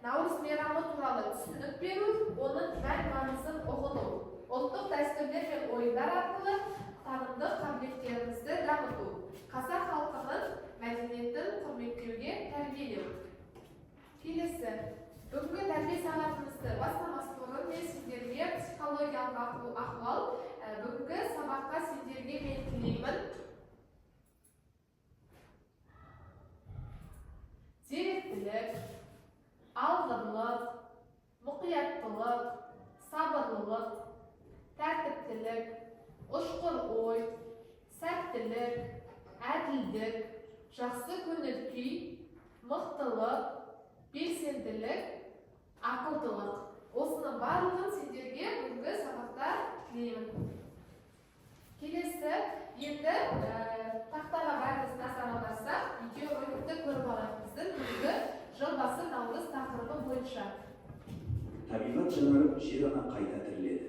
Наурыз мейрамы туралы түсінік беру, оның мән-маңызын ұғыну, ұлттық дәстүрлер мен ойындар арқылы танымдық қабілеттерімізді дамыту, қазақ халқының мәдениетін құрметтеуге тәрбиелеу. Келесі, бүгінгі тәрбие сағатымызды бастамас бұрын мен сіздерге психологиялық ахуал, бүгінгі сабаққа сіздерге мен тілеймін. Зеректілік, алғырлық, мұқияттылық, сабырлылық, тәртіптілік, ұшқыр ой, сәттілік, әділдік, жақсы көңіл күй, мықтылық, белсенділік, ақылдылық. Осының барлығын сендерге бүгінгі сабақта тілеймін. Келесі, енді тақтаға бәріміз назар аударсақ, видеороликті көріп алатынымыздың бүгінгі жылбасы наурыз тақырыбы бойынша. Табиғат жаңарып, жер ана қайта тіріледі.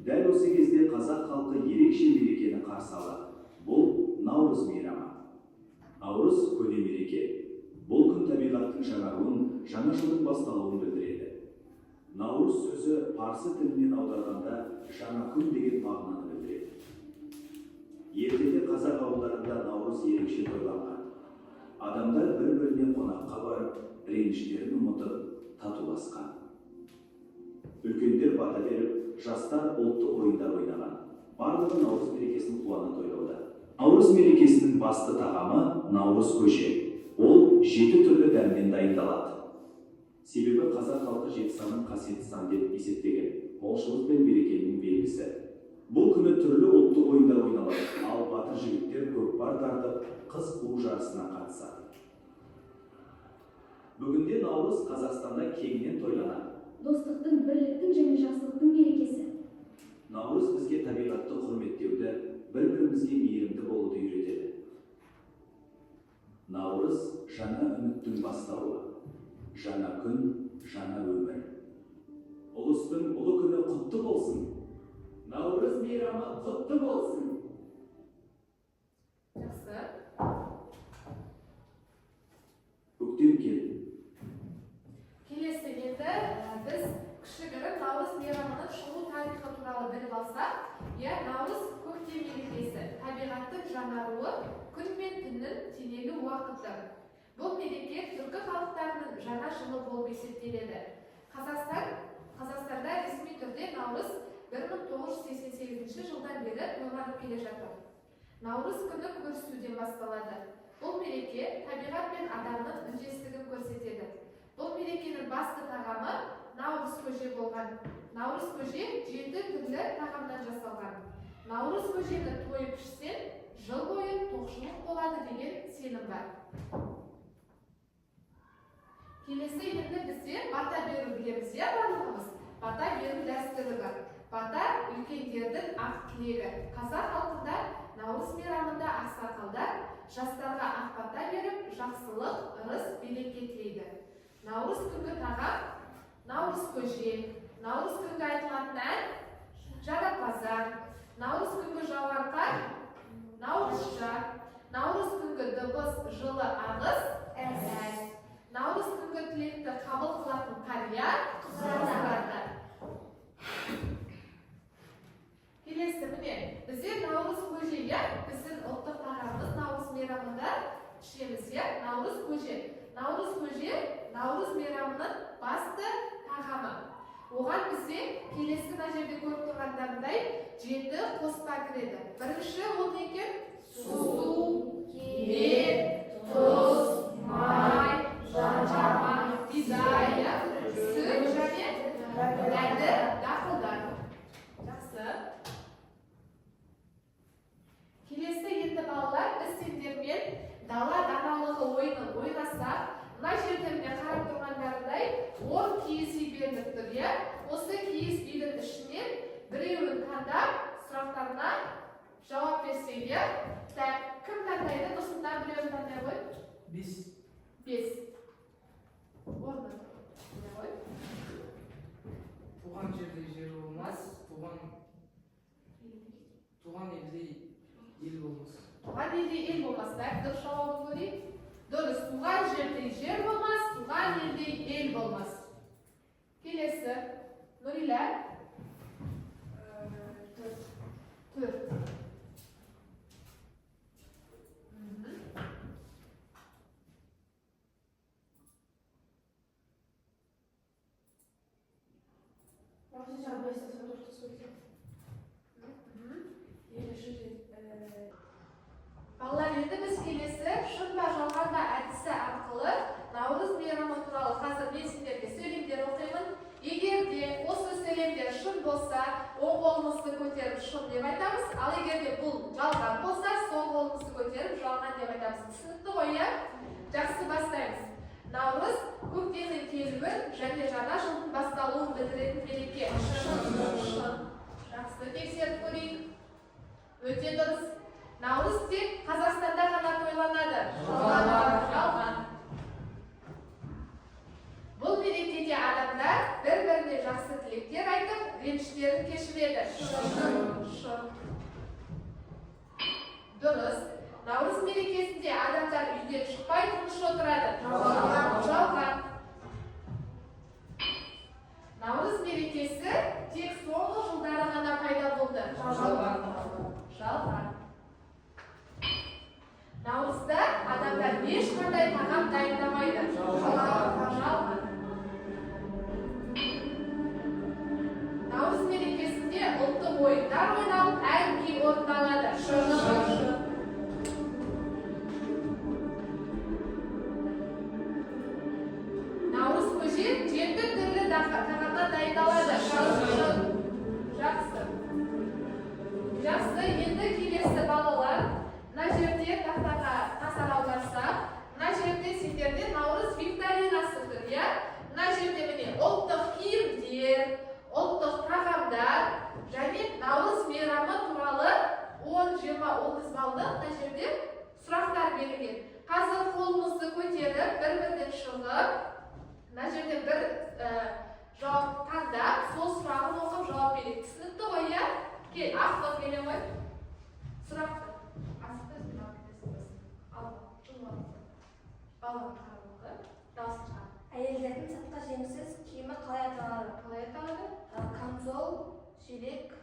Дәл осы кезде қазақ халқы ерекше мерекені қарсы алады. Бұл наурыз мейрамы. Наурыз көне мереке. Бұл күн табиғаттың жаңаруын, жаңа жылдың басталуын білдіреді. Наурыз сөзі парсы тілінен аударғанда жаңа күн деген мағынаны білдіреді. Ертеде қазақ ауылдарында наурыз ерекше тойланған. Адамдар бір-біріне қонаққа барып, реніштерін ұмытып, татуласқан. Үлкендер бата беріп, жастар ұлттық ойындар ойнаған. Барлығы наурыз мерекесін қуана тойлауда. Наурыз мерекесінің басты тағамы наурыз көже. Ол 7 түрлі дәмнен дайындалады. Себебі қазақ халқы жетісанын қасиетті сан деп есептеген, молшылық пен берекенің белгісі. Бұл күні түрлі ұлттық ойындар ойналады, ал батыр жігіттер көкпар тартып, қыз қуу жарысына қатысады. Бүгінде наурыз Қазақстанда кеңінен тойланады. Достықтың, бірліктің және жақсылықтың мерекесі. Наурыз бізге табиғатты құрметтеуді, бір-бірімізге мейірімді болуды үйретеді. Наурыз жаңа үміттің бастауы, жаңа күн, жаңа өмір. Ұлыстың ұлы күні құтты болсын. Наурыз мейрамы құтты болсын. Жақсы. Көктем келді. Келесі енді біз кішігірім наурыз мейрамының шығу тарихы туралы біліп алсақ, наурыз көктем мерекесі, табиғаттың жаңаруы, күн мен түннің теңелу уақыты. Бұл мереке түркі халықтарының жаңа жылы болып есептеледі. Қазақстанда ресми түрде наурыз 1988 жылдан бері тойланып келе жатыр. Наурыз күні көрісуден басталады. Бұл мереке табиғат пен адамның үндестігін көрсетеді. Бұл мерекенің басты тағамы наурыз көже болған. Наурыз көже 7 түрлі тағамнан жасалған. Наурыз көжені тойып ішсең, жыл бойы тоқшылық болады деген сенім бар. Келесі енді бізде бата беру білеміз, барлығымыз. Бата беру дәстүрі бар. Бата үлкендердің ақ тілегі. Қазақ халқында наурыз мейрамында ақсақалдар жастарға ақ бата беріп, жақсылық, ырыс, береке тілейді. Наурыз күнгі тағам наурыз көже, наурыз күнгі айтылатын ән жарапазан, наурыз күнгі жауған қар наурызша, наурыз күнгі дыбыс жылы ағыс әз, наурыз күнгі тілекті қабыл қылатын қария қызарады. Келесі міне, бізде наурыз көже, біздің ұлттық тағамымыз наурыз мейрамында ішеміз, наурыз көже. Наурыз көже наурыз мейрамының басты тағамы. Оған бізде келесі мына жерде көріп тұрғандарындай 7 қоспа кіреді. Бірінші ол не екен? Су, кебек, тұз, май, жан-жаман, бидай, сүт және дәнді дақылдар. Жақсы. Келесі енді балалар, біз сендермен дала даналығы ойынын ойнасақ, мына жерде міне қарап тұрғандарындай 10 киіз үй беріліп тұр. Осы киіз үйдің ішінен біреуін таңдап, сұрақтарына жауап берсеге, кім таңдайды? Осындан біреуін таңдай ғой? 5. Орны. Туған жерде жер болмас, туған елде ел болмас. Туған елде ел болмас. Дұрыс жауабын көрейік. Дұрыс. Туған жерде жер болмас, туған елде Söküler. Tür. Балалар, енді біз келесі шын ба жалған ба әдісі арқылы наурыз мейрамы туралы қазір мен сіздерге сөйлемдер оқимын. Егер де осы сөйлемдер шын болса, оң қолымызды көтеріп шын деп айтамыз, ал егер де бұл жалған болса, сол қолымызды көтеріп жалған деп айтамыз. Түсінікті ғой, иә? Жақсы, бастаймыз. Наурыз көктемнің келуін және жаңа жылдың басталуын білдіретін мереке. Шын. Жақсы, тексеріп көрейік. Өте дұрыс. Наурыз тек Қазақстанда ғана тойланады. Жалған. Бұл мерекеде адамдар бір-біріне жақсы тілектер айтып, реніштерін кешіреді. Шын. Дұрыс. Наурыз мерекесінде адамдар үйден шықпай тыныш отырады. Жалған. Наурыз мерекесі тек соңғы жылдары ғана пайда болды. Жалған. Наурызда адамдар ешқандай тағам дайындамайды. Жалған. Наурыз мерекесінде ұлттық ойындар ойналып, ән-күй орындалады. Наурыз көже жеті түрлі тағамнан дайындалады. Жақсы, енді келесі балалар. Мына жерде тақтаға назар аударсақ, мына жерде сендерде наурыз викторинасы тұр, иә? Мына жерде міне ұлттық киімдер, ұлттық тағамдар және наурыз мейрамы туралы 10-20-30 балдық мына жерде сұрақтар берілген. Қазір қолымызды көтеріп, бір-бірден шығып, мына жерде бір жауап таңдап, сол сұрағын оқып жауап берейік. Түсінікті ғой, иә? Кел, ақтық келе ғой. Сұрақты. Әйелдердің сыртқы жеңсіз киімі қалай аталады? Камзол, жилет,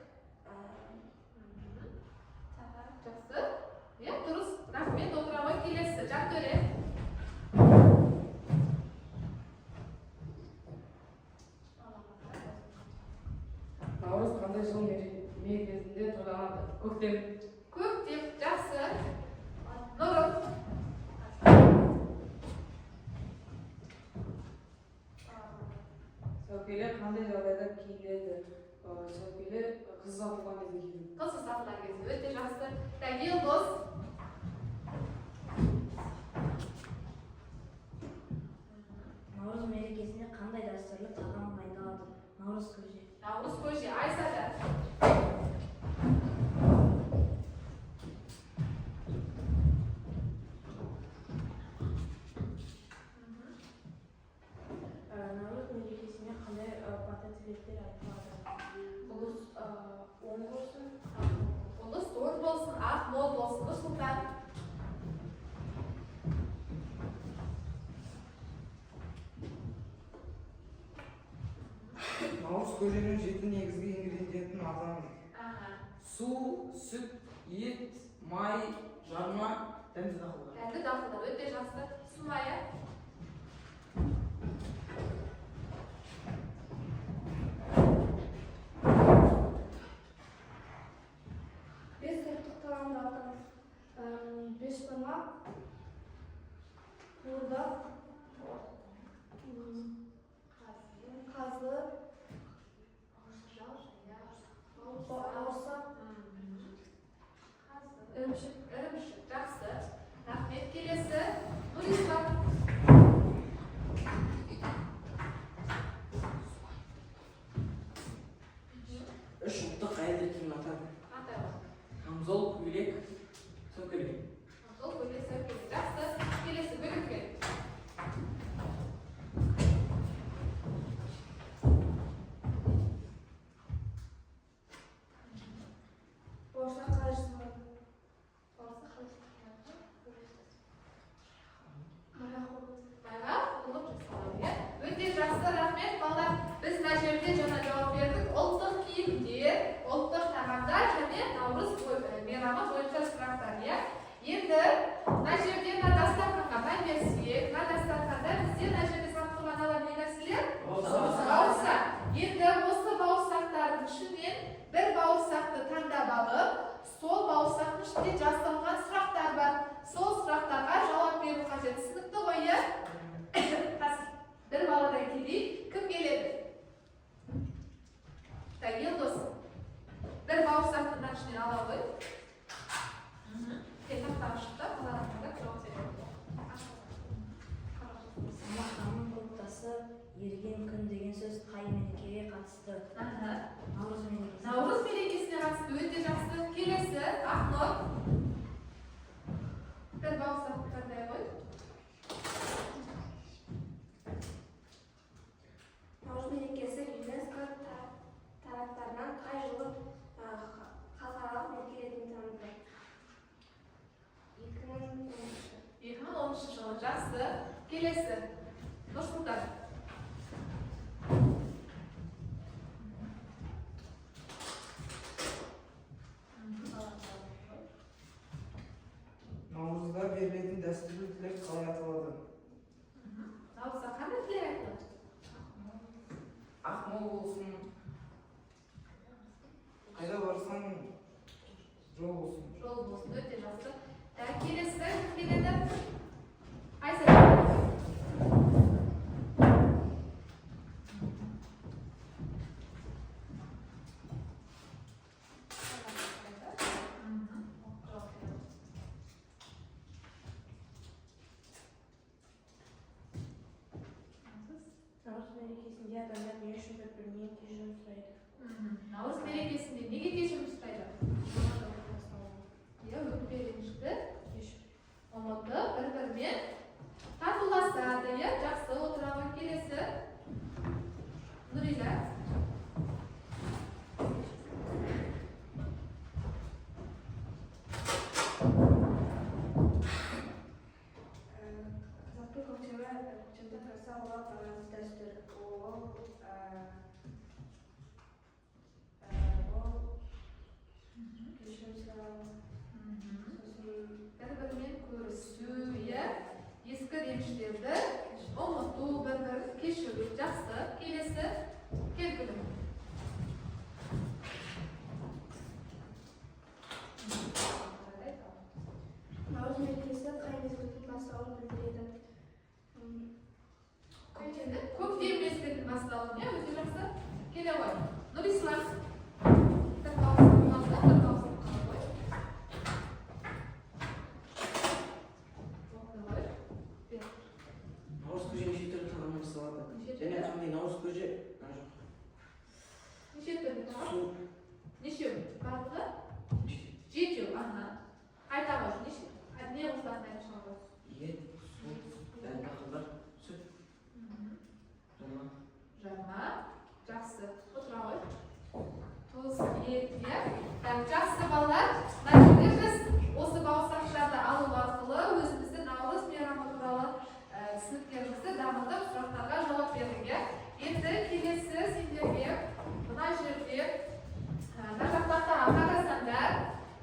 Жақсы. Дұрыс. Рахмет, отырамын. Келесі. Жантөре. Наурыз қандай жыл мерекесінде тойланады? Көктем. Көктем. Жақсы. Нұрым. Сәукеле қандай жағдайда киіледі? Сәукеле қыз ұзатылған кезде киіледі. Қыз ұзатылған кезде. Өте жақсы. Елдос. наурыз мерекесінде қандай дәстүрлі тағам дайындалады? Наурыз көже. Наурыз көже. Айсада. Наурыз мерекесінде қандай бата тілектер айтылады? Оң болсын. Ұлыс оң болсын, ақ мол болсын. Нұрсұлтан. Наурыз көженің 7 негізгі ингредиентін атаңыз. Су, сүт, ет, май, жарма, дәнді дақылдар. Дәнді дақылдар. Өте жақсы. Сумая. Беспамақ, қуырдақ, қазы, бауырсақ, Ірімшік. Жақсы. Рахмет. Келесі. Нұрислам. Үш ұлттық әйелдер киімін атады. Камзол, көйлек, сәукеле. Камзол, көйлек, сәукеле. Жақсы. Келесі. Бөлікке. қатысты. Aha. Наурыз мерекесі. Navruz мерекесіне қатысты өте жақсы. Келесі Ақнұр. Бір бауырсақ қандай ғой? Наурыз мерекесі ЮНЕСКО тараптарынан қай жылы халықаралық мереке ретінде танылды? 2013 жылы. Жақсы. Келесі Нұрсұлтан. Наурызда берілетін дәстүрлі тілек қалай аталады? Наурызда қандай тілек айтылады? Ақмол болсын, қайда барсаң жол болсын. Жол болсын. Өте жақсы. Келесі кім келеді? Айса. Наурыз мерекесінде адамдар не үшін бір-бірінен кешірім сұрайды? Наурыз мерекесінде неге кешірім сұрайды? Иә, өкпе ренішті ұмытып бір-бірімен татуласады. Иә, жақсы. Отырған келесі Нұрила. Қазақтың көктемде қарсы алуға байланысты дәстүр. Ол кешірім сұрау. Бір-бірімен көрісу, иә, ескі реніштерді ұмыту, бір-бірін кешіру. Жақсы. Келесі Келгүлім. Наурыз мерекесі қай мезгілдің басталуын білдіреді? Көктем мезгілінің басталуын, иә, өте жақсы. Келе ғой. Нұрислам. Бір бауырсақ қалды, бір бауырсақ қалды ғой. Болды ғой. Наурыз көже неше түрлі тағамнан жасалады? Және қандай наурыз көже? Неше түрлі тағам? Су. Нешеу? Барлығы? Жетеу. Қайта ғой. Не қосылатын айтып ғой? Ет, су, дәнді-дақылдар, сүт. Жарма. Жақсы. Отыра ғой. Тұз, ет, иә. Жақсы балалар. Мына жерде біз осы бауырсақшаларды алу арқылы өзімізді наурыз мейрамы туралы түсініктерімізді дамытып, сұрақтарға жауап бердік, иә. Енді келесі сендерге мына жерде мына жақтақтарға қарасаңдар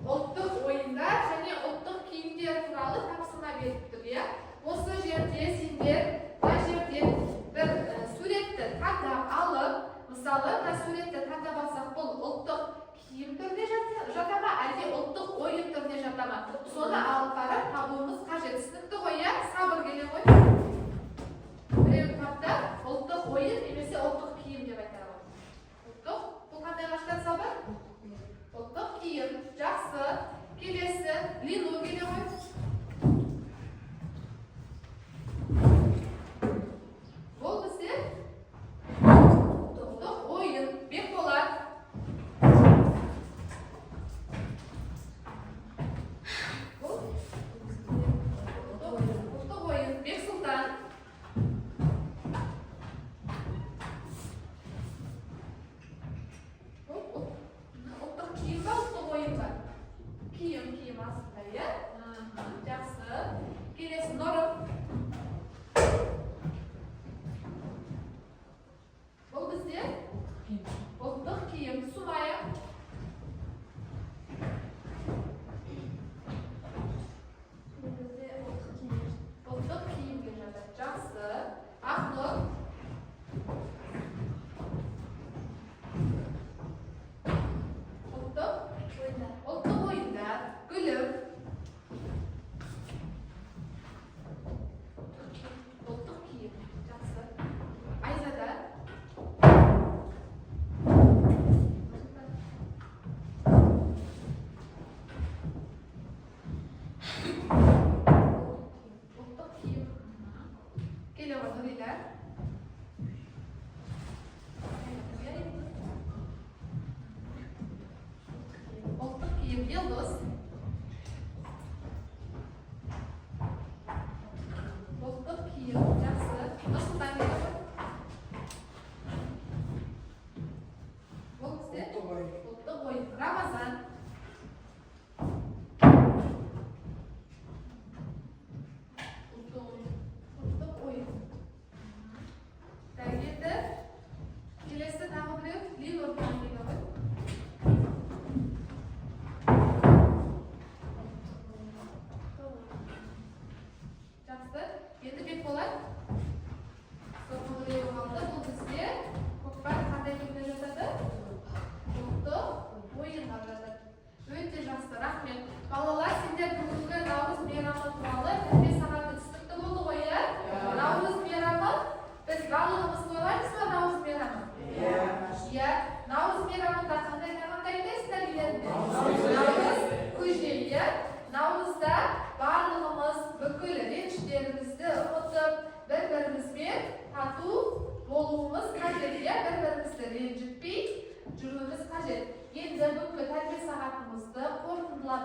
ұлттық ойындар және ұлттық киімдер туралы тапсырма беріп тұр, иә. Осы жерде сендер мына жерден бір суретті таңдап алып, мысалы, мына суретті таңдап алсақ, бұл ұлттық киім түріне жата ма, әлде ұлттық ойын түріне жата ма? Соны алып барып табуымыз қажет. Түсінікті ғой, иә? Сабыр келе ғой. Біреу тапта ұлттық ойын немесе ұлттық киім деп айтады ғой. Ұлттық, бұл қандайға жатады сабыр? Ұлттық киім. Жақсы. Келесі Лину келе ғой. Бұл бізде ұлттық ойын. Бекболат. Бұл ұлттық ойын. Бексұлтан. Ұлттық киім ба, ұлттық ойын ба? Киім астында, иә? Жақсы. Келесі Нұрым. Бұл бізде ұлттық киім. Сумая. Бізде ұлттық киім. Ұлттық киімге жатады. Жақсы. Ақнұр. Ұлттық ойындар. Гүлім. Ұлттық киім. Жақсы. Айзада. Ұлттық киім. Келе ғой Нұрила.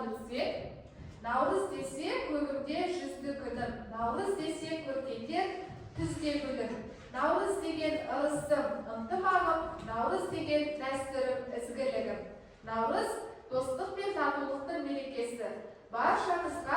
білсек, наурыз десе көгімде жүзді күнім, наурыз десе көркейдер күзде гүлім, наурыз деген ырысым, ынтымағым, наурыз деген дәстүрім, ізгілігім. Наурыз достық пен татулықтың мерекесі. Баршаңызға